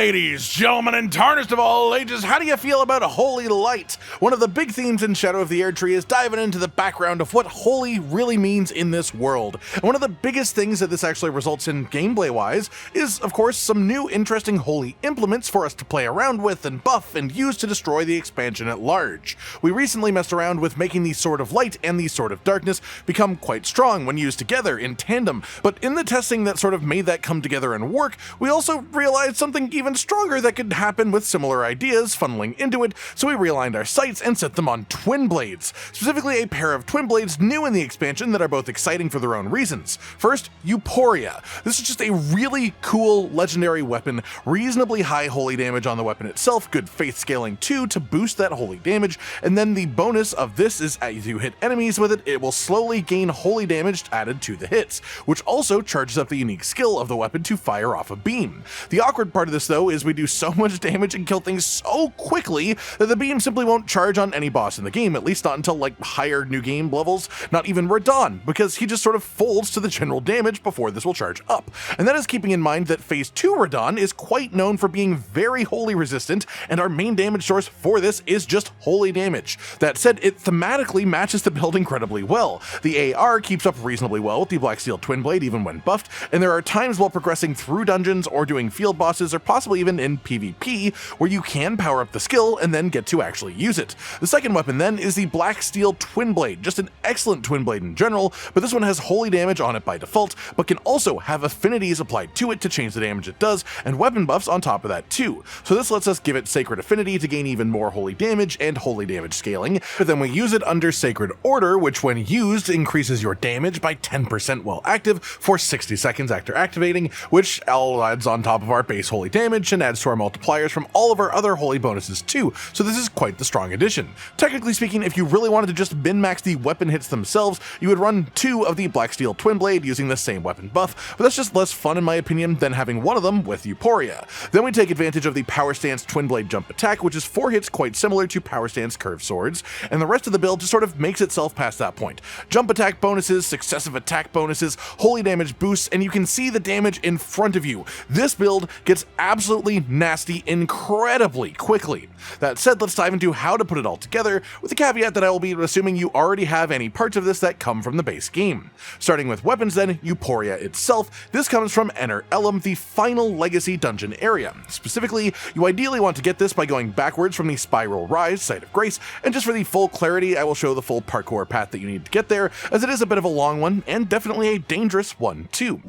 Ladies, gentlemen, and tarnished of all ages, how do you feel about holy light? One of the big themes in Shadow of the Erdtree is diving into the background of what holy really means in this world. And one of the biggest things that this actually results in gameplay-wise is, of course, some new interesting holy implements for us to play around with and buff and use to destroy the expansion at large. We recently messed around with making the Sword of Light and the Sword of Darkness become quite strong when used together in tandem, but in the testing that sort of made that come together and work, we also realized something even stronger that could happen with similar ideas funneling into it, so we realigned our sights and set them on Twinblades, specifically a pair of Twinblades new in the expansion that are both exciting for their own reasons. First, Euporia. This is just a really cool legendary weapon, reasonably high holy damage on the weapon itself, good faith scaling too to boost that holy damage, and then the bonus of this is as you hit enemies with it, it will slowly gain holy damage added to the hits, which also charges up the unique skill of the weapon to fire off a beam. The awkward part of this though is we do so much damage and kill things so quickly that the beam simply won't charge on any boss in the game, at least not until like higher new game levels, not even Radahn, because he just sort of folds to the general damage before this will charge up. And that is keeping in mind that Phase 2 Radahn is quite known for being very holy resistant, and our main damage source for this is just holy damage. That said, it thematically matches the build incredibly well. The AR keeps up reasonably well with the Black Steel Twinblade even when buffed, and there are times while progressing through dungeons or doing field bosses or possibly even in PvP where you can power up the skill and then get to actually use it. The second weapon then is the Black Steel Twinblade, just an excellent Twinblade in general, but this one has holy damage on it by default, but can also have affinities applied to it to change the damage it does, and weapon buffs on top of that too. So this lets us give it Sacred Affinity to gain even more holy damage and holy damage scaling, but then we use it under Sacred Order, which when used increases your damage by 10% while active for 60 seconds after activating, which all adds on top of our base holy damage and adds to our multipliers from all of our other holy bonuses too, so this is quite the strong addition. Technically speaking, if you really wanted to just min-max the weapon hits themselves, you would run 2 of the Black Steel Twinblade using the same weapon buff, but that's just less fun in my opinion than having one of them with Euporia. Then we take advantage of the Power Stance Twinblade Jump Attack, which is 4 hits quite similar to Power Stance Curved Swords, and the rest of the build just sort of makes itself past that point. Jump attack bonuses, successive attack bonuses, holy damage boosts, and you can see the damage in front of you. This build gets absolutely nasty incredibly quickly. That said, let's dive into how to put it all together, with the caveat that I will be assuming you already have any parts of this that come from the base game. Starting with weapons then, Euporia itself. This comes from Enter Ellum, the final legacy dungeon area. Specifically, you ideally want to get this by going backwards from the Spiral Rise, Site of Grace, and just for the full clarity, I will show the full parkour path that you need to get there, as it is a bit of a long one, and definitely a dangerous one too.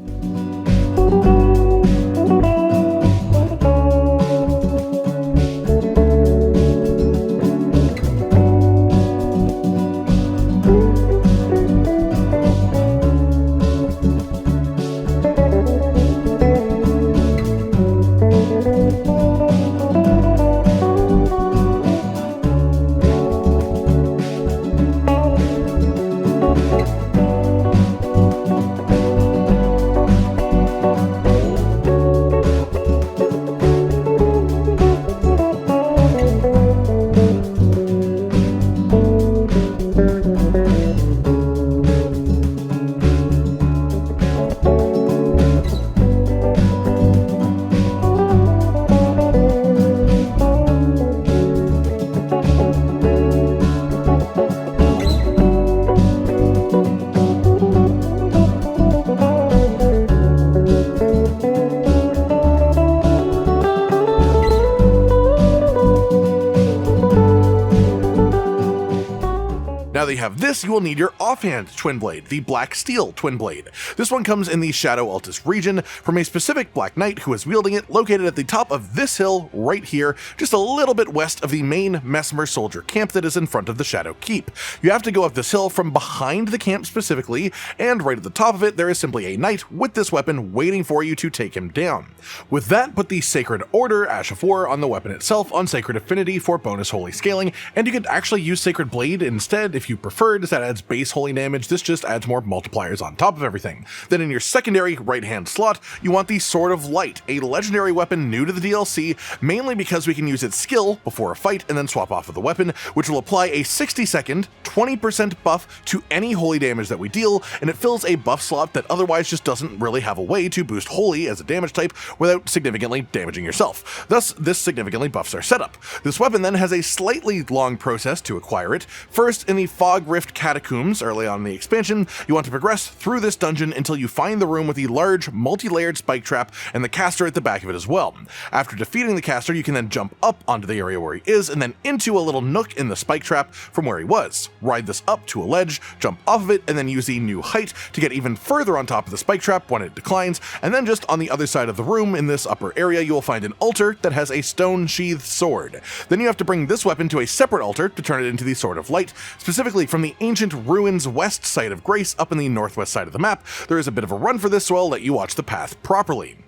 Now that you have this, you will need your offhand Twinblade, the Black Steel Twinblade. This one comes in the Shadow Altus region from a specific Black Knight who is wielding it, located at the top of this hill right here, just a little bit west of the main Messmer soldier camp that is in front of the Shadow Keep. You have to go up this hill from behind the camp specifically, and right at the top of it there is simply a knight with this weapon waiting for you to take him down. With that, put the Sacred Order Ash of War on the weapon itself on Sacred Affinity for bonus holy scaling, and you could actually use Sacred Blade instead if you you preferred, as that adds base holy damage. This just adds more multipliers on top of everything. Then in your secondary right-hand slot, you want the Sword of Light, a legendary weapon new to the DLC, mainly because we can use its skill before a fight and then swap off of the weapon, which will apply a 60-second, 20% buff to any holy damage that we deal, and it fills a buff slot that otherwise just doesn't really have a way to boost holy as a damage type without significantly damaging yourself. Thus, this significantly buffs our setup. This weapon then has a slightly long process to acquire it. First, in the Fog Rift Catacombs, early on in the expansion, you want to progress through this dungeon until you find the room with the large, multi-layered spike trap and the caster at the back of it as well. After defeating the caster, you can then jump up onto the area where he is and then into a little nook in the spike trap from where he was. Ride this up to a ledge, jump off of it, and then use the new height to get even further on top of the spike trap when it declines, and then just on the other side of the room in this upper area you will find an altar that has a stone sheathed sword. Then you have to bring this weapon to a separate altar to turn it into the Sword of Light. Specifically from the ancient ruins west side of Grace up in the northwest side of the map. There is a bit of a run for this, so I'll let you watch the path properly.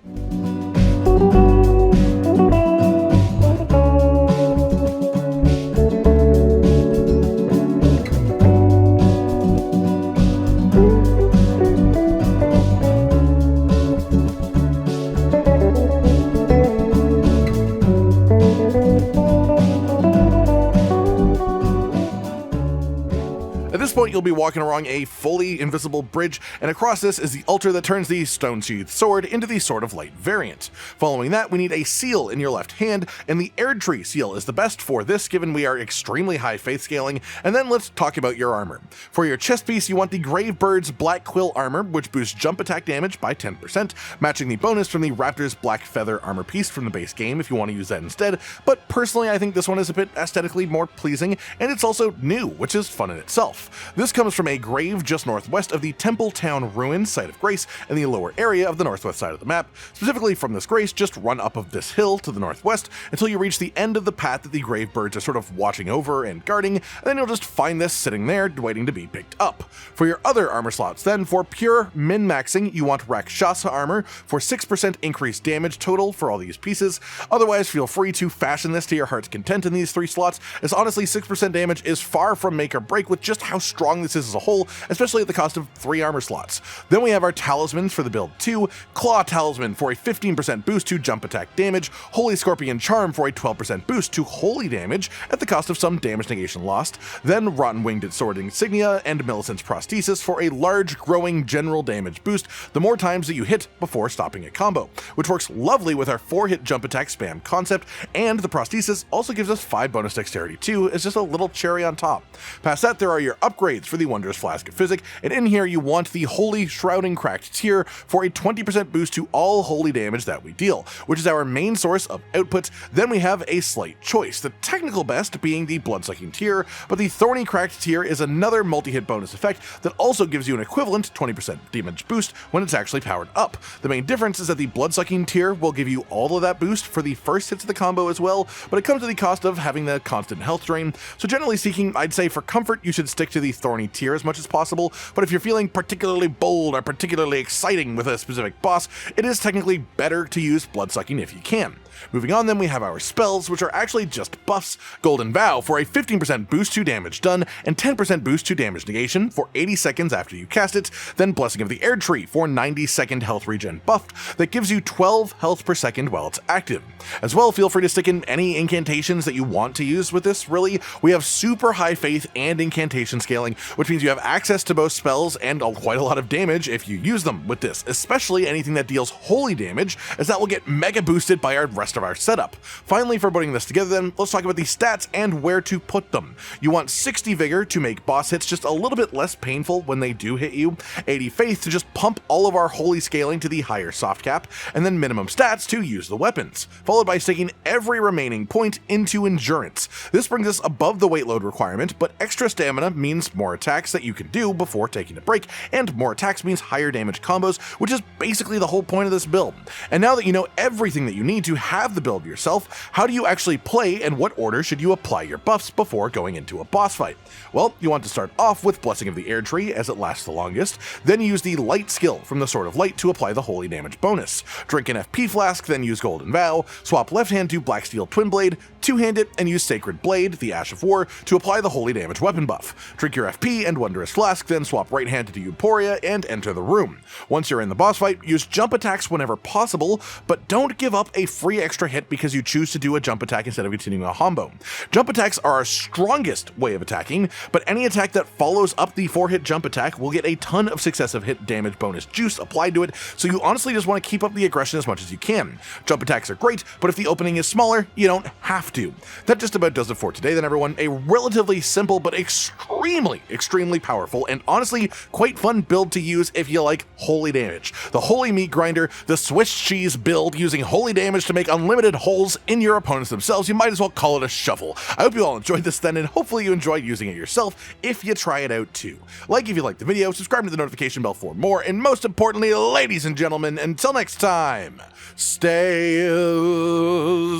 At this point, you'll be walking along a fully invisible bridge, and across this is the altar that turns the stone-sheathed sword into the Sword of Light variant. Following that, we need a seal in your left hand, and the Erdtree seal is the best for this, given we are extremely high faith scaling. And then let's talk about your armor. For your chest piece, you want the Gravebird's Black Quill armor, which boosts jump attack damage by 10%, matching the bonus from the Raptor's Black Feather armor piece from the base game if you want to use that instead. But personally, I think this one is a bit aesthetically more pleasing, and it's also new, which is fun in itself. This comes from a grave just northwest of the Temple Town ruins site of Grace in the lower area of the northwest side of the map. Specifically from this Grace, just run up of this hill to the northwest until you reach the end of the path that the Gravebirds are sort of watching over and guarding, and then you'll just find this sitting there waiting to be picked up. For your other armor slots then, for pure min-maxing, you want Rakshasa armor for 6% increased damage total for all these pieces. Otherwise, feel free to fashion this to your heart's content in these 3 slots, as honestly 6% damage is far from make or break with just how strong this is as a whole, especially at the cost of 3 armor slots. Then we have our Talismans for the build 2, Claw Talisman for a 15% boost to jump attack damage, Holy Scorpion Charm for a 12% boost to holy damage at the cost of some damage negation lost, then Rotten Winged Sword Insignia and Millicent's Prosthesis for a large growing general damage boost the more times that you hit before stopping a combo, which works lovely with our 4-hit jump attack spam concept, and the Prosthesis also gives us 5 bonus dexterity too, as just a little cherry on top. Past that, there are your upgrades for the Wondrous Flask of Physic, and in here you want the Holy Shrouding Cracked tier for a 20% boost to all holy damage that we deal, which is our main source of output. Then we have a slight choice, the technical best being the Bloodsucking tier, but the Thorny Cracked tier is another multi-hit bonus effect that also gives you an equivalent 20% damage boost when it's actually powered up. The main difference is that the Bloodsucking tier will give you all of that boost for the first hits of the combo as well, but it comes at the cost of having the constant health drain. So generally speaking, I'd say for comfort you should stick to the Thorny tier as much as possible, but if you're feeling particularly bold or particularly exciting with a specific boss, it is technically better to use Bloodsucking if you can. Moving on then, we have our spells, which are actually just buffs. Golden Vow for a 15% boost to damage done and 10% boost to damage negation for 80 seconds after you cast it, then Blessing of the Erdtree for 90-second health regen buffed that gives you 12 health per second while it's active. As well, feel free to stick in any incantations that you want to use with this, really. We have super high faith and incantation scaling, which means you have access to both spells and quite a lot of damage if you use them with this, especially anything that deals holy damage, as that will get mega boosted by our rest of our setup. Finally, for putting this together then, let's talk about the stats and where to put them. You want 60 Vigor to make boss hits just a little bit less painful when they do hit you, 80 Faith to just pump all of our holy scaling to the higher soft cap, and then minimum stats to use the weapons, followed by sticking every remaining point into endurance. This brings us above the weight load requirement, but extra stamina means more attacks that you can do before taking a break, and more attacks means higher damage combos, which is basically the whole point of this build. And now that you know everything that you need to have the build yourself, how do you actually play and what order should you apply your buffs before going into a boss fight? Well, you want to start off with Blessing of the Erdtree as it lasts the longest, then use the Light skill from the Sword of Light to apply the holy damage bonus. Drink an FP flask, then use Golden Vow, swap left hand to Black Steel Twinblade, two-hand it and use Sacred Blade, the Ash of War, to apply the holy damage weapon buff. Drink your FP and Wondrous Flask, then swap right hand to euporia and enter the room. Once you're in the boss fight, use jump attacks whenever possible, but don't give up a free extra hit because you choose to do a jump attack instead of continuing a combo. Jump attacks are our strongest way of attacking, but any attack that follows up the 4-hit jump attack will get a ton of successive hit damage bonus juice applied to it, so you honestly just want to keep up the aggression as much as you can. Jump attacks are great, but if the opening is smaller, you don't have to. That just about does it for today then, everyone. A relatively simple but extremely powerful and honestly quite fun build to use if you like holy damage. The Holy Meat Grinder, the Swiss cheese build using holy damage to make unlimited holes in your opponents themselves. You might as well call it a shovel. I hope you all enjoyed this then, and hopefully you enjoyed using it yourself if you try it out too. Like if you liked the video, subscribe to the notification bell for more, and most importantly, ladies and gentlemen, until next time, stay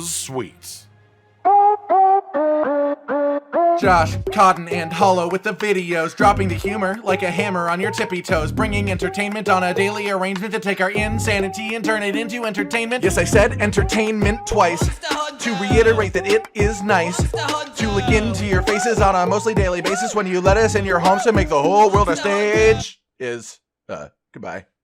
sweet. Josh, Cotton, and Hollow with the videos, dropping the humor like a hammer on your tippy toes, bringing entertainment on a daily arrangement to take our insanity and turn it into entertainment. Yes, I said entertainment twice, to reiterate that it is nice to look into your faces on a mostly daily basis when you let us in your homes to make the whole world a stage. Goodbye.